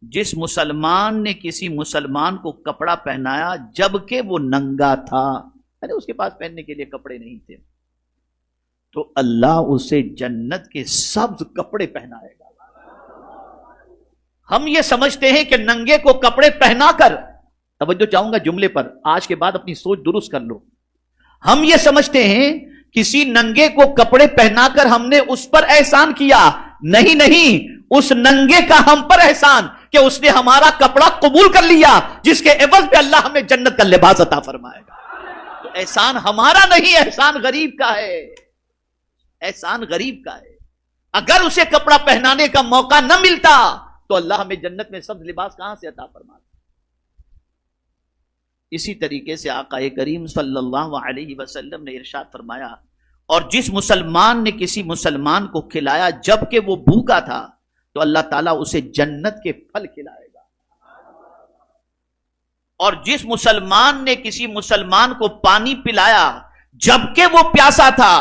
جس مسلمان نے کسی مسلمان کو کپڑا پہنایا جبکہ وہ ننگا تھا، یعنی اس کے پاس پہننے کے لیے کپڑے نہیں تھے، تو اللہ اسے جنت کے سبز کپڑے پہنائے گا۔ ہم یہ سمجھتے ہیں کہ ننگے کو کپڑے پہنا کر، توجہ چاہوں گا جملے پر، آج کے بعد اپنی سوچ درست کر لو، ہم یہ سمجھتے ہیں کسی ننگے کو کپڑے پہنا کر ہم نے اس پر احسان کیا، نہیں نہیں، اس ننگے کا ہم پر احسان کہ اس نے ہمارا کپڑا قبول کر لیا، جس کے عوض پہ اللہ ہمیں جنت کا لباس عطا فرمائے گا۔ تو احسان ہمارا نہیں، احسان غریب کا ہے، احسان غریب کا ہے۔ اگر اسے کپڑا پہنانے کا موقع نہ ملتا تو اللہ ہمیں جنت میں سب لباس کہاں سے عطا فرماتا۔ اسی طریقے سے آقا کریم صلی اللہ علیہ وسلم نے ارشاد فرمایا، اور جس مسلمان نے کسی مسلمان کو کھلایا جبکہ وہ بھوکا تھا تو اللہ تعالیٰ اسے جنت کے پھل کھلائے گا، اور جس مسلمان نے کسی مسلمان کو پانی پلایا جبکہ وہ پیاسا تھا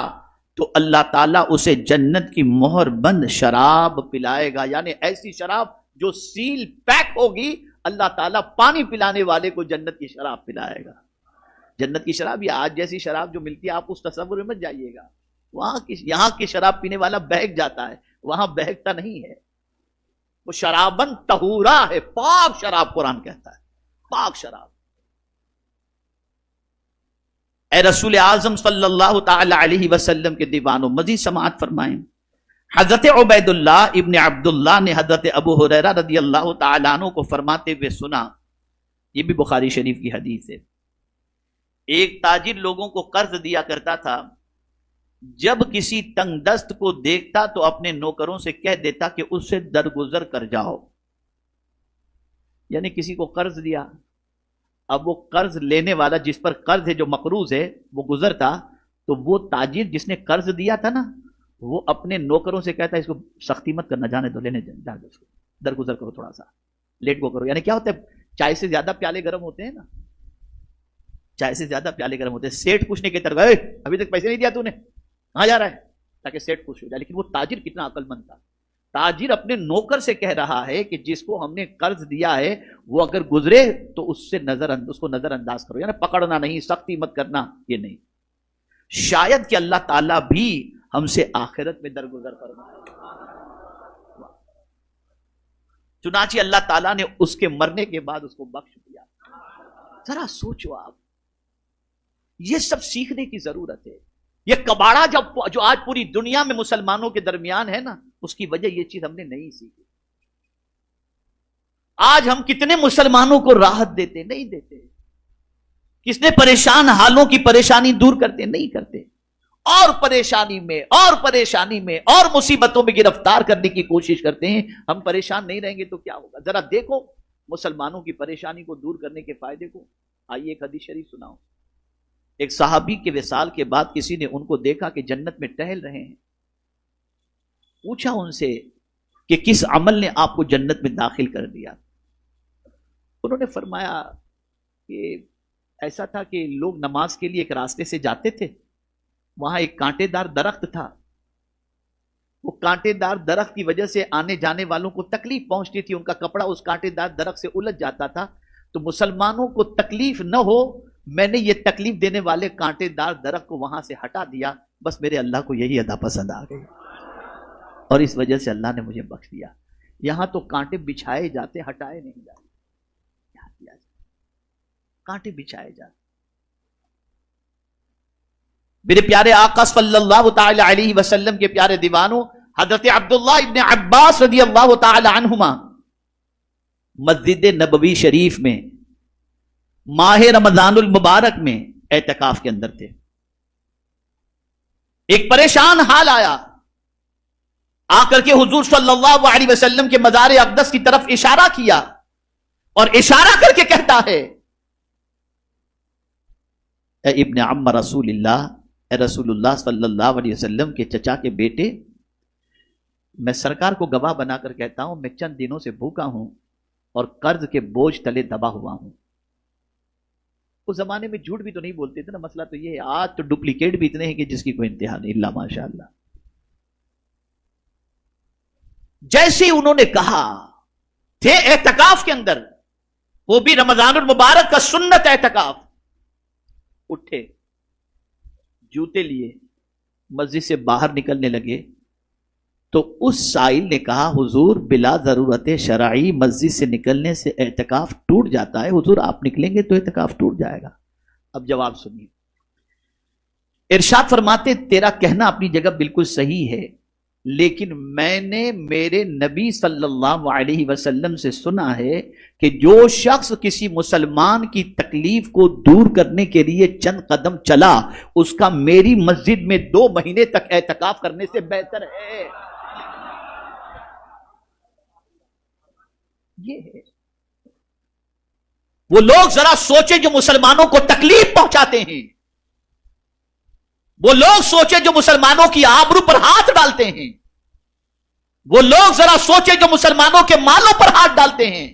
تو اللہ تعالیٰ اسے جنت کی مہر بند شراب پلائے گا، یعنی ایسی شراب جو سیل پیک ہوگی، اللہ تعالیٰ پانی پلانے والے کو جنت کی شراب پلائے گا۔ جنت کی شراب یا آج جیسی شراب جو ملتی ہے، آپ اس تصور میں مت جائیے گا، یہاں کی شراب پینے والا بہک جاتا ہے، وہاں بہکتا نہیں ہے، وہ شرابن طہورا ہے، پاک شراب قرآن کہتا ہے، پاک شراب۔ اے رسول اعظم صلی اللہ تعالی علیہ وسلم کے دیوانوں، مزید سماعت فرمائیں۔ حضرت عبید اللہ ابن عبداللہ نے حضرت ابو ہریرہ رضی اللہ تعالیٰ عنہ کو فرماتے ہوئے سنا، یہ بھی بخاری شریف کی حدیث ہے، ایک تاجر لوگوں کو قرض دیا کرتا تھا، جب کسی تنگ دست کو دیکھتا تو اپنے نوکروں سے کہہ دیتا کہ اس سے درگزر کر جاؤ، یعنی کسی کو قرض دیا، اب وہ قرض لینے والا جس پر قرض ہے، جو مقروض ہے، وہ گزرتا، تو وہ تاجر جس نے قرض دیا تھا نا، وہ اپنے نوکروں سے کہتا ہے اس کو سختی مت کرنا، جانے دو، لینے جا دو، اس کو درگزر کرو، تھوڑا سا لیٹ گو کرو۔ یعنی کیا ہوتا ہے، چائے سے زیادہ پیالے گرم ہوتے ہیں نا، چائے سے زیادہ پیالے گرم ہوتے ہیں۔ سیٹ پوچھنے کے طرف، ابھی تک پیسے نہیں دیا تو نے، کہاں جا رہا ہے، تاکہ سیٹ خوش ہو جائے۔ لیکن وہ تاجر کتنا عقل مند تھا، تاجر اپنے نوکر سے کہہ رہا ہے کہ جس کو ہم نے قرض دیا ہے وہ اگر گزرے تو اس کو نظر انداز کرو، یعنی پکڑنا نہیں، سختی مت کرنا، یہ نہیں۔ شاید کہ اللہ تعالیٰ بھی ہم سے آخرت میں درگزر فرمائے۔ چنانچہ اللہ تعالیٰ نے اس کے مرنے کے بعد اس کو بخش دیا۔ ذرا سوچو آپ، یہ سب سیکھنے کی ضرورت ہے۔ یہ کباڑا جو آج پوری دنیا میں مسلمانوں کے درمیان ہے نا، اس کی وجہ یہ چیز ہم نے نہیں سیکھی۔ آج ہم کتنے مسلمانوں کو راحت دیتے، نہیں دیتے، کس نے پریشان حالوں کی پریشانی دور کرتے، نہیں کرتے، اور پریشانی میں اور مصیبتوں میں گرفتار کرنے کی کوشش کرتے ہیں۔ ہم پریشان نہیں رہیں گے تو کیا ہوگا؟ ذرا دیکھو مسلمانوں کی پریشانی کو دور کرنے کے فائدے کو۔ آئیے ایک حدیث شریف سناؤ۔ ایک صحابی کے وصال کے بعد کسی نے ان کو دیکھا کہ جنت میں ٹہل رہے ہیں، پوچھا ان سے کہ کس عمل نے آپ کو جنت میں داخل کر دیا؟ انہوں نے فرمایا کہ ایسا تھا کہ لوگ نماز کے لیے ایک راستے سے جاتے تھے، وہاں ایک کانٹے دار درخت تھا، وہ کانٹے دار درخت کی وجہ سے آنے جانے والوں کو تکلیف پہنچتی تھی، ان کا کپڑا اس کانٹے دار درخت سے الجھ جاتا تھا، تو مسلمانوں کو تکلیف نہ ہو، میں نے یہ تکلیف دینے والے کانٹے دار درخت کو وہاں سے ہٹا دیا، بس میرے اللہ کو یہی ادا پسند آ گئی، اور اس وجہ سے اللہ نے مجھے بخش دیا۔ یہاں تو کانٹے بچھائے جاتے، ہٹائے نہیں جاتے، کانٹے بچھائے جاتے۔ میرے پیارے آقا صلی اللہ تعالی علیہ وسلم کے پیارے دیوانوں، حضرت عبداللہ ابن عباس رضی اللہ تعالی عنہما مسجد نبوی شریف میں ماہ رمضان المبارک میں اعتکاف کے اندر تھے۔ ایک پریشان حال آیا، آ کر کے حضور صلی اللہ علیہ وسلم کے مزار اقدس کی طرف اشارہ کیا، اور اشارہ کر کے کہتا ہے، اے ابن عم رسول اللہ، اے رسول اللہ صلی اللہ علیہ وسلم کے چچا کے بیٹے، میں سرکار کو گواہ بنا کر کہتا ہوں، میں چند دنوں سے بھوکا ہوں اور قرض کے بوجھ تلے دبا ہوا ہوں۔ اس زمانے میں جھوٹ بھی تو نہیں بولتے تھے نا، مسئلہ تو یہ ہے، آج تو ڈپلیکیٹ بھی اتنے ہیں کہ جس کی کوئی انتہا نہیں، اللہ ماشاء اللہ۔ جیسے انہوں نے کہا تھے اعتکاف کے اندر، وہ بھی رمضان المبارک کا سنت اعتکاف. اٹھے، جوتے لیے، مسجد سے باہر نکلنے لگے تو اس سائل نے کہا حضور بلا ضرورت شرعی مسجد سے نکلنے سے اعتکاف ٹوٹ جاتا ہے، حضور آپ نکلیں گے تو اعتکاف ٹوٹ جائے گا. اب جواب سنیے. ارشاد فرماتے تیرا کہنا اپنی جگہ بالکل صحیح ہے، لیکن میں نے میرے نبی صلی اللہ علیہ وسلم سے سنا ہے کہ جو شخص کسی مسلمان کی تکلیف کو دور کرنے کے لیے چند قدم چلا، اس کا میری مسجد میں 2 مہینے تک اعتکاف کرنے سے بہتر ہے. یہ ہے. وہ لوگ ذرا سوچیں جو مسلمانوں کو تکلیف پہنچاتے ہیں، وہ لوگ سوچیں جو مسلمانوں کی آبرو پر ہاتھ ڈالتے ہیں، وہ لوگ ذرا سوچیں جو مسلمانوں کے مالوں پر ہاتھ ڈالتے ہیں،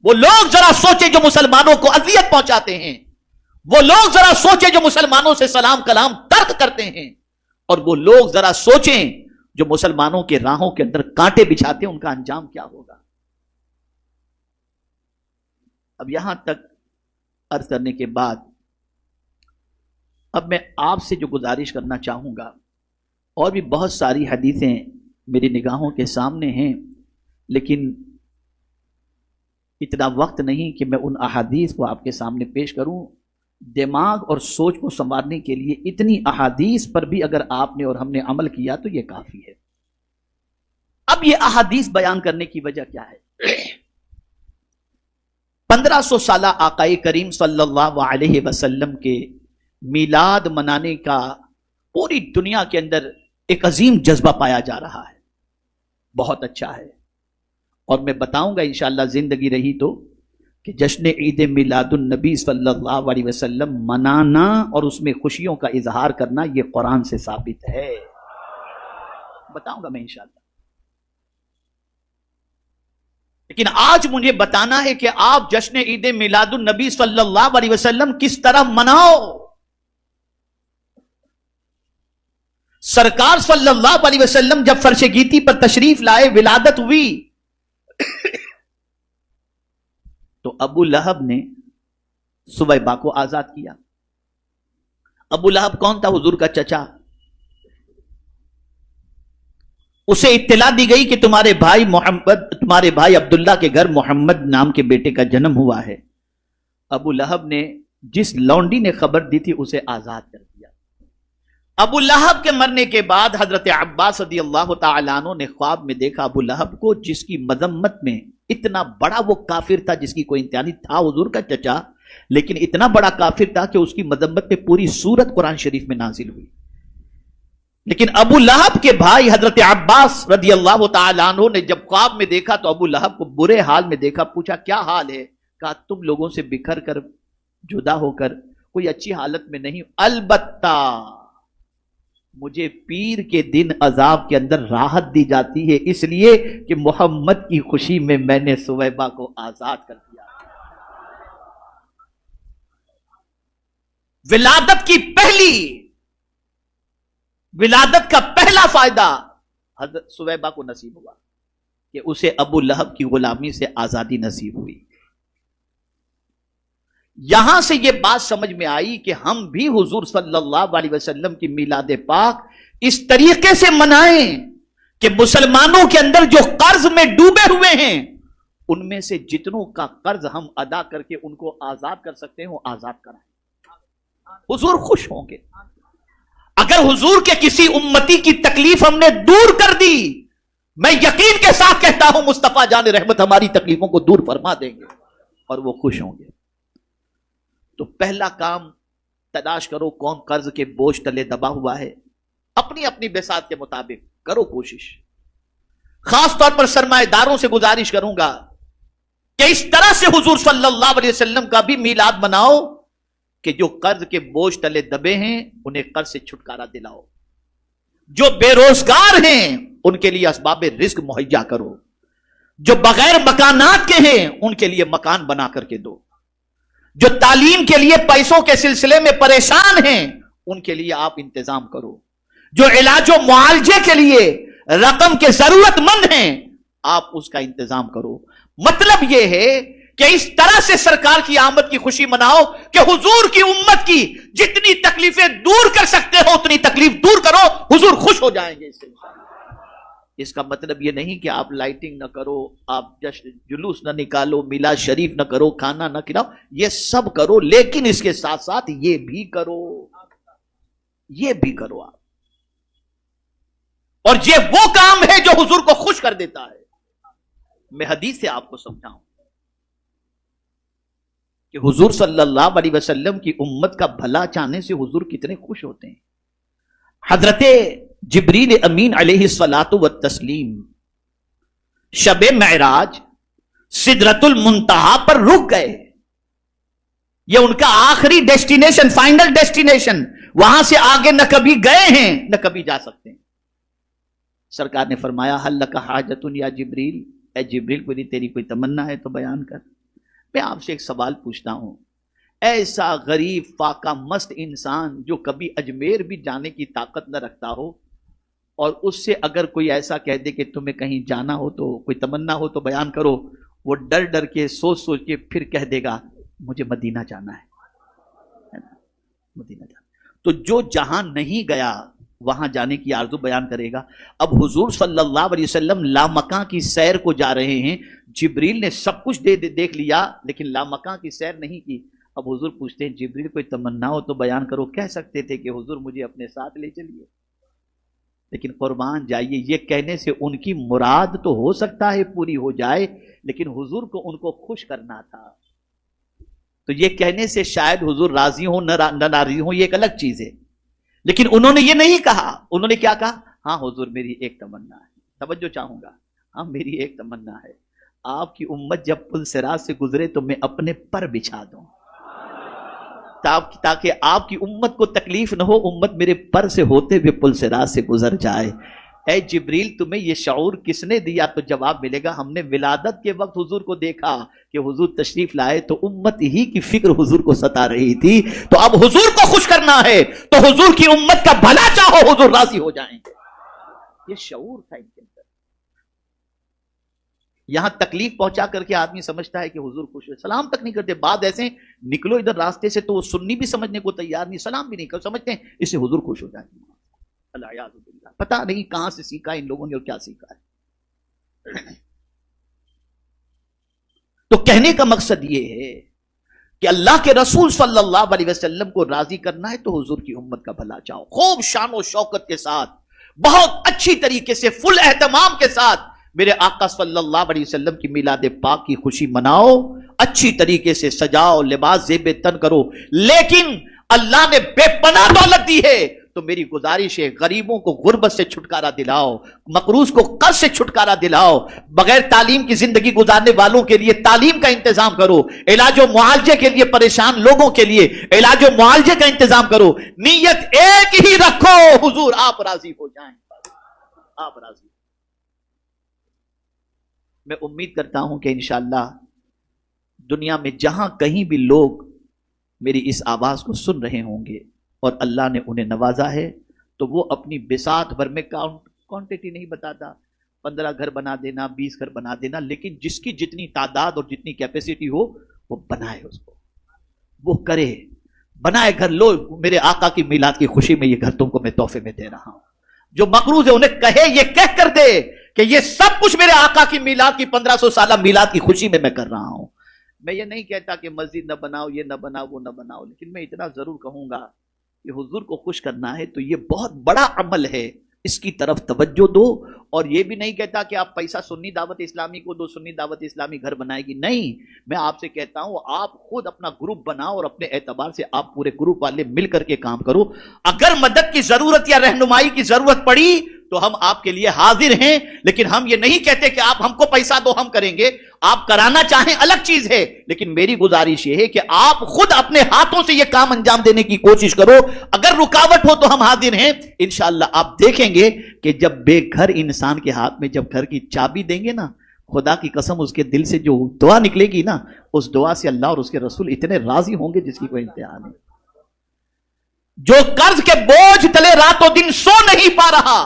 وہ لوگ ذرا سوچیں جو مسلمانوں کو اذیت پہنچاتے ہیں، وہ لوگ ذرا سوچیں جو مسلمانوں سے سلام کلام ترک کرتے ہیں، اور وہ لوگ ذرا سوچیں جو مسلمانوں کے راہوں کے اندر کانٹے بچھاتے ہیں، ان کا انجام کیا ہوگا. اب یہاں تک عرض کرنے کے بعد اب میں آپ سے جو گزارش کرنا چاہوں گا، اور بھی بہت ساری حدیثیں میری نگاہوں کے سامنے ہیں، لیکن اتنا وقت نہیں کہ میں ان احادیث کو آپ کے سامنے پیش کروں. دماغ اور سوچ کو سنوارنے کے لیے اتنی احادیث پر بھی اگر آپ نے اور ہم نے عمل کیا تو یہ کافی ہے. اب یہ احادیث بیان کرنے کی وجہ کیا ہے؟ 1500 سالہ آقائے کریم صلی اللہ علیہ وسلم کے میلاد منانے کا پوری دنیا کے اندر ایک عظیم جذبہ پایا جا رہا ہے. بہت اچھا ہے، اور میں بتاؤں گا انشاءاللہ زندگی رہی تو کہ جشن عید میلاد النبی صلی اللہ علیہ وسلم منانا اور اس میں خوشیوں کا اظہار کرنا یہ قرآن سے ثابت ہے. بتاؤں گا میں انشاءاللہ. لیکن آج مجھے بتانا ہے کہ آپ جشن عید میلاد النبی صلی اللہ علیہ وسلم کس طرح مناؤ. سرکار صلی اللہ علیہ وسلم جب فرش گیتی پر تشریف لائے، ولادت ہوئی، تو ابو لہب نے سویبہ کو آزاد کیا. ابو لہب کون تھا؟ حضور کا چچا. اسے اطلاع دی گئی کہ تمہارے بھائی عبداللہ کے گھر محمد نام کے بیٹے کا جنم ہوا ہے. ابو لہب نے جس لونڈی نے خبر دی تھی اسے آزاد کر دیا. ابو لہب کے مرنے کے بعد حضرت عباس رضی اللہ تعالیٰ عنہ نے خواب میں دیکھا ابو لہب کو، جس کی مذمت میں اتنا بڑا وہ کافر تھا جس کی کوئی انتہا نہیں تھا، حضور کا چچا، لیکن اتنا بڑا کافر تھا کہ اس کی مذمت میں پوری سورت قرآن شریف میں نازل ہوئی. لیکن ابو لہب کے بھائی حضرت عباس رضی اللہ تعالیٰ عنہ نے جب خواب میں دیکھا تو ابو لہب کو برے حال میں دیکھا. پوچھا کیا حال ہے؟ کہا تم لوگوں سے بکھر کر جدا ہو کر کوئی اچھی حالت میں نہیں، البتہ مجھے پیر کے دن عذاب کے اندر راحت دی جاتی ہے، اس لیے کہ محمد کی خوشی میں میں نے سویبہ کو آزاد کر دیا. ولادت کا پہلا فائدہ حضرت سویبہ کو نصیب ہوا کہ اسے ابو لہب کی غلامی سے آزادی نصیب ہوئی. یہاں سے یہ بات سمجھ میں آئی کہ ہم بھی حضور صلی اللہ علیہ وسلم کی میلاد پاک اس طریقے سے منائیں کہ مسلمانوں کے اندر جو قرض میں ڈوبے ہوئے ہیں ان میں سے جتنوں کا قرض ہم ادا کر کے ان کو آزاد کر سکتے ہیں وہ آزاد کرائیں. حضور خوش ہوں گے. اگر حضور کے کسی امتی کی تکلیف ہم نے دور کر دی، میں یقین کے ساتھ کہتا ہوں مصطفیٰ جان رحمت ہماری تکلیفوں کو دور فرما دیں گے اور وہ خوش ہوں گے. تو پہلا کام تلاش کرو کون قرض کے بوجھ تلے دبا ہوا ہے، اپنی اپنی بساط کے مطابق کرو کوشش. خاص طور پر سرمایہ داروں سے گزارش کروں گا کہ اس طرح سے حضور صلی اللہ علیہ وسلم کا بھی میلاد مناؤ کہ جو قرض کے بوجھ تلے دبے ہیں انہیں قرض سے چھٹکارا دلاؤ، جو بے روزگار ہیں ان کے لیے اسباب رزق مہیا کرو، جو بغیر مکانات کے ہیں ان کے لیے مکان بنا کر کے دو، جو تعلیم کے لیے پیسوں کے سلسلے میں پریشان ہیں ان کے لیے آپ انتظام کرو، جو علاج و معالجے کے لیے رقم کے ضرورت مند ہیں آپ اس کا انتظام کرو. مطلب یہ ہے کہ اس طرح سے سرکار کی آمد کی خوشی مناؤ کہ حضور کی امت کی جتنی تکلیفیں دور کر سکتے ہو اتنی تکلیف دور کرو, حضور خوش ہو جائیں گے اس سے. اس کا مطلب یہ نہیں کہ آپ لائٹنگ نہ کرو, آپ جشن جلوس نہ نکالو, میلاد شریف نہ کرو, کھانا نہ کھلاؤ, یہ سب کرو, لیکن اس کے ساتھ ساتھ یہ بھی کرو, یہ بھی کرو آپ. اور یہ وہ کام ہے جو حضور کو خوش کر دیتا ہے. میں حدیث سے آپ کو سمجھاؤں کہ حضور صلی اللہ علیہ وسلم کی امت کا بھلا چاہنے سے حضور کتنے خوش ہوتے ہیں. حضرت جبریل امین علیہ الصلاۃ والتسلیم شب معراج سدرۃ المنتہا پر رک گئے. یہ ان کا آخری ڈیسٹینیشن, فائنل ڈیسٹینیشن, وہاں سے آگے نہ کبھی گئے ہیں نہ کبھی جا سکتے ہیں. سرکار نے فرمایا حل لک حاجۃ یا جبریل, اے جبریل کوئی تیری کوئی تمنا ہے تو بیان کر. میں آپ سے ایک سوال پوچھتا ہوں, ایسا غریب فاقہ مست انسان جو کبھی اجمیر بھی جانے کی طاقت نہ رکھتا ہو, اور اس سے اگر کوئی ایسا کہہ دے کہ تمہیں کہیں جانا ہو تو کوئی تمنا ہو تو بیان کرو, وہ ڈر ڈر کے سوچ سوچ کے پھر کہہ دے گا مجھے مدینہ جانا ہے, مدینہ جانا. تو جو جہاں نہیں گیا وہاں جانے کی آرزو بیان کرے گا. اب حضور صلی اللہ علیہ وسلم لامکاں کی سیر کو جا رہے ہیں, جبریل نے سب کچھ دیکھ لیا لیکن لامکاں کی سیر نہیں کی. اب حضور پوچھتے ہیں جبریل کوئی تمنا ہو تو بیان کرو. کہہ سکتے تھے کہ حضور مجھے اپنے ساتھ لے چلیے, لیکن قربان جائیے یہ کہنے سے ان کی مراد تو ہو سکتا ہے پوری ہو جائے, لیکن حضور کو ان کو خوش کرنا تھا. تو یہ کہنے سے شاید حضور راضی ہوں نہ راضی ہوں, یہ ایک الگ چیز ہے, لیکن انہوں نے یہ نہیں کہا. انہوں نے کیا کہا, ہاں حضور میری ایک تمنا ہے, توجہ چاہوں گا, ہاں میری ایک تمنا ہے, آپ کی امت جب پل صراط سے گزرے تو میں اپنے پر بچھا دوں تاکہ آپ کی امت کو تکلیف نہ ہو, امت میرے پر سے ہوتے ہوئے پل صراط سے گزر جائے. اے جبریل تمہیں یہ شعور کس نے دیا؟ تو جواب ملے گا ہم نے ولادت کے وقت حضور کو دیکھا کہ حضور تشریف لائے تو امت ہی کی فکر حضور کو ستا رہی تھی, تو اب حضور کو خوش کرنا ہے تو حضور کی امت کا بھلا چاہو, حضور راضی ہو جائیں گے. یہ شعور تھا ان کے اندر. یہاں تکلیف پہنچا کر کے آدمی سمجھتا ہے کہ حضور خوش ہے, سلام تک نہیں کرتے. بعد ایسے نکلو ادھر راستے سے تو وہ سنی بھی سمجھنے کو تیار نہیں, سلام بھی نہیں کر, سمجھتے ہیں اس سے حضور خوش ہو جائیں گے. پتا نہیں کہاں سے سیکھا ان لوگوں نے اور کیا سیکھا ہے. تو کہنے کا مقصد یہ ہے کہ اللہ کے رسول صلی اللہ علیہ وسلم کو راضی کرنا ہے تو حضور کی امت کا بھلا چاہو, خوب شان و شوکت کے ساتھ, بہت اچھی طریقے سے, فل اہتمام کے ساتھ میرے آقا صلی اللہ علیہ وسلم کی میلاد پاک کی خوشی مناؤ, اچھی طریقے سے سجاؤ, لباس زیب تن کرو. لیکن اللہ نے بے پناہ دولت دی ہے تو میری گزارش ہے غریبوں کو غربت سے چھٹکارا دلاؤ, مقروض کو قرض سے چھٹکارا دلاؤ, بغیر تعلیم کی زندگی گزارنے والوں کے لیے تعلیم کا انتظام کرو, علاج و معالجے کے لیے پریشان لوگوں کے لیے علاج و معالجے کا انتظام کرو. نیت ایک ہی رکھو, حضور آپ راضی ہو جائیں, آپ راضی. میں امید کرتا ہوں کہ انشاءاللہ دنیا میں جہاں کہیں بھی لوگ میری اس آواز کو سن رہے ہوں گے اور اللہ نے انہیں نوازا ہے تو وہ اپنی بساط بھر میں کوانٹٹی نہیں بتاتا, 15 گھر بنا دینا, 20 گھر بنا دینا, لیکن جس کی جتنی تعداد اور جتنی کیپیسٹی ہو وہ بنائے, اس کو وہ کرے, بنائے گھر. لو میرے آقا کی میلاد کی خوشی میں یہ گھر تم کو میں تحفے میں دے رہا ہوں. جو مقروض ہے انہیں کہے, یہ کہہ کر دے کہ یہ سب کچھ میرے آقا کی میلاد کی 1500 سالہ میلاد کی خوشی میں کر رہا ہوں. میں یہ نہیں کہتا کہ مسجد نہ بناؤ, یہ نہ بناؤ, وہ نہ بناؤ, لیکن میں اتنا ضرور کہوں گا کہ حضور کو خوش کرنا ہے تو یہ بہت بڑا عمل ہے, اس کی طرف توجہ دو. اور یہ بھی نہیں کہتا کہ آپ پیسہ سنی دعوت اسلامی کو دو, سنی دعوت اسلامی گھر بنائے گی, نہیں. میں آپ سے کہتا ہوں آپ خود اپنا گروپ بناؤ اور اپنے اعتبار سے آپ پورے گروپ والے مل کر کے کام کرو. اگر مدد کی ضرورت یا رہنمائی کی ضرورت پڑی تو ہم آپ کے لیے حاضر ہیں, لیکن ہم یہ نہیں کہتے کہ آپ ہم کو پیسہ دو ہم کریں گے. آپ کرانا چاہیں الگ چیز ہے, لیکن میری گزارش یہ ہے کہ آپ خود اپنے ہاتھوں سے یہ کام انجام دینے کی کوشش کرو. اگر رکاوٹ ہو تو ہم حاضر ہیں. انشاءاللہ آپ دیکھیں گے کہ جب بے گھر انسان کے ہاتھ میں جب گھر کی چابی دیں گے نا, خدا کی قسم اس کے دل سے جو دعا نکلے گی نا, اس دعا سے اللہ اور اس کے رسول اتنے راضی ہوں گے جس کی کوئی انتہا نہیں. جو قرض کے بوجھ تلے راتوں دن سو نہیں پا رہا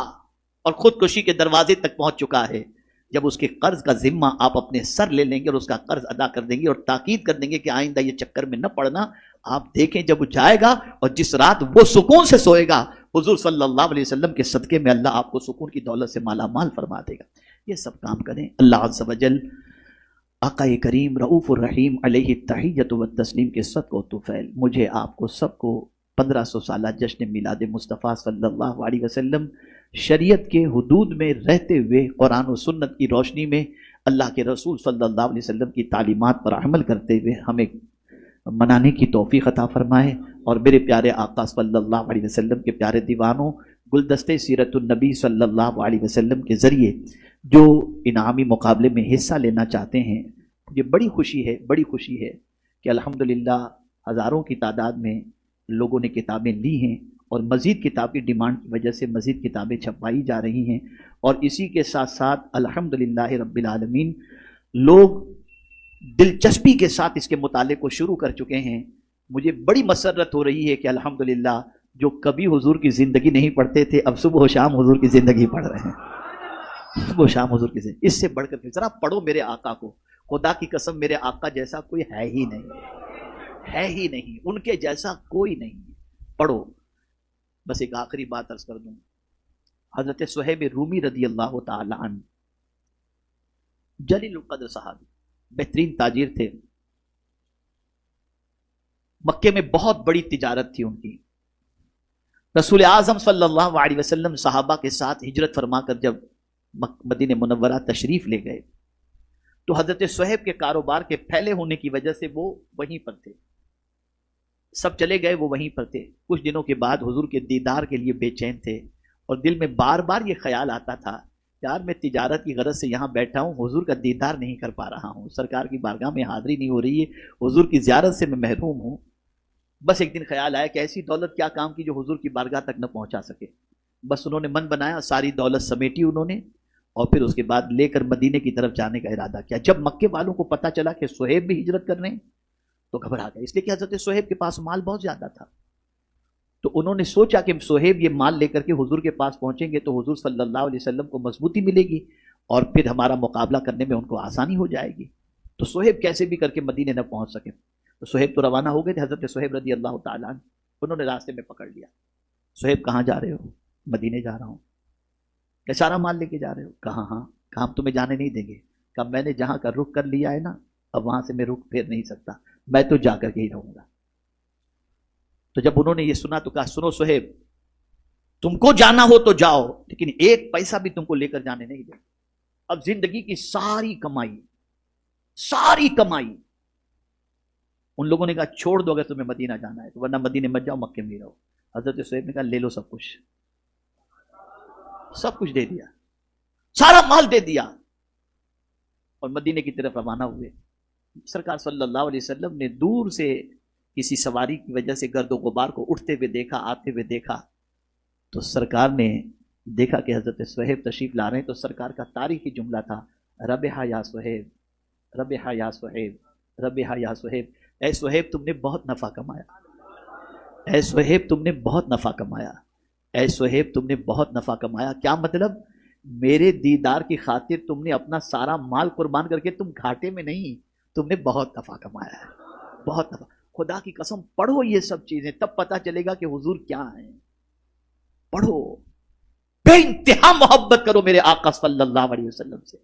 اور خودکشی کے دروازے تک پہنچ چکا ہے, جب اس کے قرض کا ذمہ آپ اپنے سر لے لیں گے اور اس کا قرض ادا کر دیں گے اور تاکید کر دیں گے کہ آئندہ یہ چکر میں نہ پڑنا، آپ دیکھیں جب وہ جائے گا اور جس رات وہ سکون سے سوئے گا، حضور صلی اللہ علیہ وسلم کے صدقے میں اللہ آپ کو سکون کی دولت سے مالا مال فرما دے گا۔ یہ سب کام کریں۔ اللہ عز و جل آقا کریم رؤوف الرحیم علیہ التحیۃ والتسلیم کے صدقہ و طفیل مجھے آپ کو سب کو 1500 سالہ جشن میلاد مصطفیٰ صلی اللہ علیہ وسلم شریعت کے حدود میں رہتے ہوئے قرآن و سنت کی روشنی میں اللہ کے رسول صلی اللہ علیہ وسلم کی تعلیمات پر عمل کرتے ہوئے ہمیں منانے کی توفیق عطا فرمائے، اور میرے پیارے آقا صلی اللہ علیہ وسلم کے پیارے دیوانوں، گلدستے سیرت النبی صلی اللہ علیہ وسلم کے ذریعے جو انعامی مقابلے میں حصہ لینا چاہتے ہیں، مجھے بڑی خوشی ہے کہ الحمدللہ ہزاروں کی تعداد میں لوگوں نے کتابیں لی ہیں، اور مزید کتاب کی ڈیمانڈ کی وجہ سے مزید کتابیں چھپوائی جا رہی ہیں، اور اسی کے ساتھ ساتھ الحمدللہ رب العالمین لوگ دلچسپی کے ساتھ اس کے مطالعے کو شروع کر چکے ہیں۔ مجھے بڑی مسرت ہو رہی ہے کہ الحمدللہ جو کبھی حضور کی زندگی نہیں پڑھتے تھے اب صبح و شام حضور کی زندگی پڑھ رہے ہیں، صبح و شام حضور کی زندگی۔ اس سے بڑھ کر ذرا پڑھو میرے آقا کو، خدا کی قسم میرے آقا جیسا کوئی ہے ہی نہیں، ان کے جیسا کوئی نہیں، پڑھو۔ بس ایک آخری بات عرض کر دوں، حضرت صہیب رومی رضی اللہ تعالی عنہ جلیل القدر صحابی، بہترین تاجر تھے، مکے میں بہت بڑی تجارت تھی ان کی۔ رسول اعظم صلی اللہ علیہ وسلم صحابہ کے ساتھ ہجرت فرما کر جب مدینہ منورہ تشریف لے گئے تو حضرت صہیب کے کاروبار کے پھیلے ہونے کی وجہ سے وہ وہیں پر تھے، سب چلے گئے، وہ وہیں پر تھے۔ کچھ دنوں کے بعد حضور کے دیدار کے لیے بے چین تھے، اور دل میں بار بار یہ خیال آتا تھا، یار میں تجارت کی غرض سے یہاں بیٹھا ہوں، حضور کا دیدار نہیں کر پا رہا ہوں، سرکار کی بارگاہ میں حاضری نہیں ہو رہی ہے، حضور کی زیارت سے میں محروم ہوں۔ بس ایک دن خیال آیا کہ ایسی دولت کیا کام کی جو حضور کی بارگاہ تک نہ پہنچا سکے۔ بس انہوں نے من بنایا، ساری دولت سمیٹی انہوں نے، اور پھر اس کے بعد لے کر مدینے کی طرف جانے کا ارادہ کیا۔ جب مکے والوں کو پتہ چلا کہ صہیب بھی ہجرت کر رہے ہیں تو گھبرا گئے، اس لیے کہ حضرت صہیب کے پاس مال بہت زیادہ تھا۔ تو انہوں نے سوچا کہ صہیب یہ مال لے کر کے حضور کے پاس پہنچیں گے تو حضور صلی اللہ علیہ وسلم کو مضبوطی ملے گی اور پھر ہمارا مقابلہ کرنے میں ان کو آسانی ہو جائے گی۔ تو صہیب کیسے بھی کر کے مدینے نہ پہنچ سکے، تو صہیب تو روانہ ہو گئے تھے۔ حضرت صہیب رضی اللہ تعالیٰ عنہ انہوں نے راستے میں پکڑ لیا، صہیب کہاں جا رہے ہو؟ مدینے جا رہا ہوں۔ کہ سارا مال لے کے جا رہے ہو؟ کہاں ہاں، کہا ہم تمہیں جانے نہیں دیں گے۔ کہا میں نے جہاں کا رخ کر لیا ہے نا، اب وہاں سے میں رخ پھیر نہیں سکتا، میں تو جا کر کے ہی رہوں گا۔ تو جب انہوں نے یہ سنا تو کہا سنو صہیب، تم کو جانا ہو تو جاؤ، لیکن ایک پیسہ بھی تم کو لے کر جانے نہیں دیں۔ اب زندگی کی ساری کمائی ان لوگوں نے کہا چھوڑ دو اگر تمہیں مدینہ جانا ہے تو، ورنہ مدینے مت جاؤ، مکے میں رہو۔ حضرت صہیب نے کہا لے لو سب کچھ دے دیا، سارا مال دے دیا، اور مدینے کی طرف روانہ ہوئے۔ سرکار صلی اللہ علیہ وسلم نے دور سے کسی سواری کی وجہ سے گرد و غبار کو اٹھتے ہوئے دیکھا، آتے ہوئے دیکھا، تو سرکار نے دیکھا کہ حضرت صہیب تشریف لا رہے ہیں، تو سرکار کا تاریخی جملہ تھا ربحا یا صہیب، ربحا یا صہیب، ربحا یا صہیب۔ اے صہیب تم نے بہت نفع کمایا، اے صہیب تم نے بہت نفع کمایا، اے صہیب تم نے بہت نفع کمایا۔ کیا مطلب؟ میرے دیدار کی خاطر تم نے اپنا سارا مال قربان کر کے تم گھاٹے میں نہیں، تم نے بہت نفع کمایا ہے، بہت نفع۔ خدا کی قسم پڑھو یہ سب چیزیں، تب پتہ چلے گا کہ حضور کیا ہیں۔ پڑھو، بے انتہا محبت کرو میرے آقا صلی اللہ علیہ وسلم سے،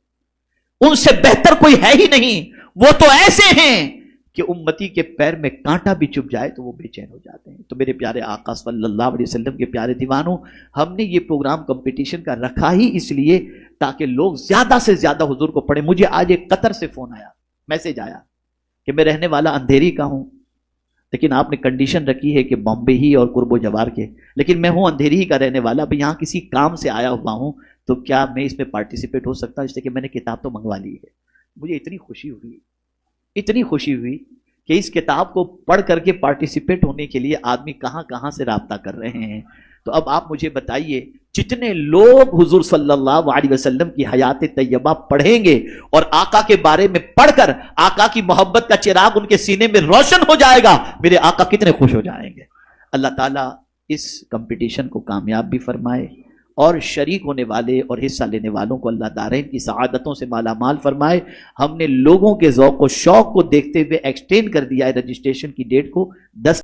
ان سے بہتر کوئی ہے ہی نہیں۔ وہ تو ایسے ہیں کہ امتی کے پیر میں کانٹا بھی چبھ جائے تو وہ بے چین ہو جاتے ہیں۔ تو میرے پیارے آقا صلی اللہ علیہ وسلم کے پیارے دیوانوں، ہم نے یہ پروگرام کمپٹیشن کا رکھا ہی اس لیے تاکہ لوگ زیادہ سے زیادہ حضور کو پڑھیں۔ مجھے آج ایک قطر سے فون آیا، میسج آیا کہ میں رہنے والا اندھیری کا ہوں، لیکن آپ نے کنڈیشن رکھی ہے کہ بامبے ہی اور قرب و جوار کے، لیکن میں ہوں اندھیری ہی کا رہنے والا، اب یہاں کسی کام سے آیا ہوا ہوں، تو کیا میں اس میں پارٹیسپیٹ ہو سکتا ہوں؟ اس لیے کہ میں نے کتاب تو منگوا لی ہے۔ مجھے اتنی خوشی ہوئی کہ اس کتاب کو پڑھ کر کے پارٹیسپیٹ ہونے کے لیے آدمی کہاں کہاں سے رابطہ کر رہے ہیں۔ تو اب آپ مجھے بتائیے، جتنے لوگ حضور صلی اللہ علیہ وسلم کی حیات طیبہ پڑھیں گے اور آقا کے بارے میں پڑھ کر آقا کی محبت کا چراغ ان کے سینے میں روشن ہو جائے گا، میرے آقا کتنے خوش ہو جائیں گے۔ اللہ تعالیٰ اس کمپٹیشن کو کامیاب بھی فرمائے اور شریک ہونے والے اور حصہ لینے والوں کو اللہ دارین کی سعادتوں سے مالا مال فرمائے۔ ہم نے لوگوں کے ذوق و شوق کو دیکھتے ہوئے ایکسٹینڈ کر دیا ہے رجسٹریشن کی ڈیٹ کو 10